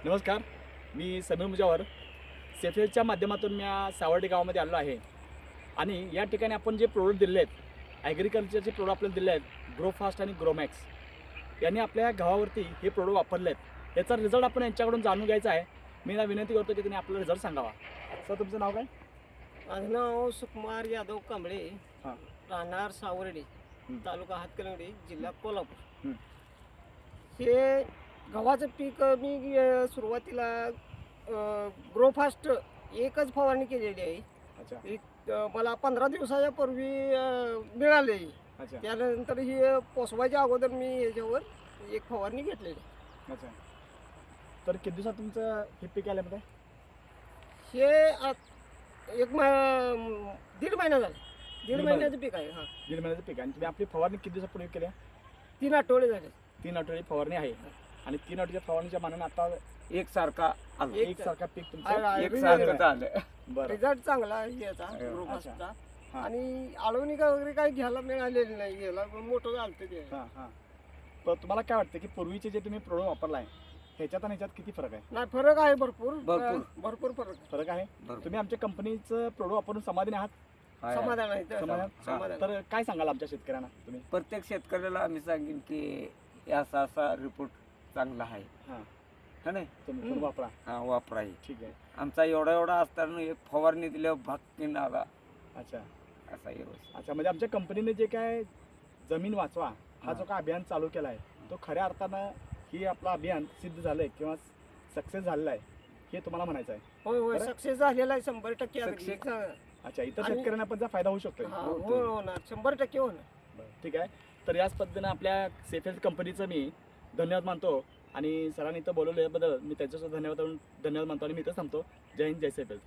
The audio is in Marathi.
नमस्कार, मी समीर मुजावर. सेफेलच्या माध्यमातून मी सावर्डे गावामध्ये आलो आहे आणि या ठिकाणी आपण जे प्रोडक्ट दिले आहेत, ॲग्रिकल्चरचे प्रोडक्ट आपल्याला दिले आहेत, ग्रोफास्ट आणि ग्रोमॅक्स यांनी आपल्या गावावरती हे प्रोडक्ट वापरले आहेत. याचा रिझल्ट आपण यांच्याकडून जाणून घ्यायचा आहे. मी ना विनंती करतो की त्यांनी आपला रिझल्ट सांगावा. सर, तुमचं नाव काय? माझं नाव सुकुमार यादव कांबळे, हां. राहणार सावर्डे, तालुका हातकणंगले, जिल्हा कोल्हापूर. हं. हे गव्हाचं पीक मी सुरुवातीला ग्रोफास्ट एकच फवारणी केलेली आहे. अच्छा मला 15 दिवसाच्या पूर्वी मिळाले. अच्छा त्यानंतर हे पोसवायच्या अगोदर मी याच्यावर एक फवारणी घेतलेली. अच्छा तर किती दिवसात तुमचं हे पीक आल्यामध्ये? हे दीड महिना झाला. दीड महिना? महिन्याचं पीक आहे. हां, दीड महिन्याचं पीक. आणि तुम्ही आपली फवारणी किती दिवसापूर्वी केली? 3 आठवडे झाले. 3 आठवड्याची फवारणी आहे. आणि 3 आठवड्याच्या फवारणीच्या मानाने आता एकसारखा आलं. एकसारखा पीक तुमचं एकसारखंच आलं. बरं. रिझल्ट चांगला आहे याचा अच्छा. ग्रोफास्टचा. हां. आणि आळवणी का वगैरे काही घ्यायला मिळालेली नाही. याला मोठं झालं ते. हां हां. पण तुम्हाला काय वाटतं की पूर्वीचे जे तुम्ही प्रोडक्ट वापरला आहे ह्याच्यात आणि ह्याच्यात किती फरक आहे? नाही, फरक आहे भरपूर. भरपूर. भरपूर फरक आहे. फरक आहे. बरोबर. तुम्ही आमच्या कंपनीचं प्रोडक्ट वापरून समाधानी आहात? आहे. समाधान आहे. समाधान? समाधान. तर काय सांगाल आमच्या शेतकऱ्यांना तुम्ही? प्रत्येक शेतकऱ्याला आम्ही सांगेन की असा असा रिपोर्ट चांगला आहे. हां, है नाही? तुम्ही पण वापरा. हा, वापरा हे. ठीक आहे. आमचा एवढा असताना एक फवारणी दिल्यावर भाग आला अच्छा असा व्यवस्थित. अच्छा म्हणजे आमच्या कंपनीने जे काय जमीन वाचवा हा जो काय अभियान चालू केला आहे तो खऱ्या अर्थानं ही आपलं अभियान सिद्ध झालंय किंवा सक्सेस झालेलं आहे हे तुम्हाला म्हणायचं आहे? होय होय, बरं? सक्सेस झालेला आहे 100% अगदी. Success. हां, अच्छा, इतर आणि- शेतकऱ्यांना पण त्याचा फायदा होऊ शकतो? होणार 100% होणार. बरं, ठीक आहे. तर याच पद्धतीनं आपल्या सेफेल कंपनीचं मी धन्यवाद मानतो आणि सरांनी इथं बोलवल्याबद्दल मी त्याच्यासुद्धा धन्यवाद मानतो आणि मी इथं थांबतो. जय हिंद, जय सेफेल.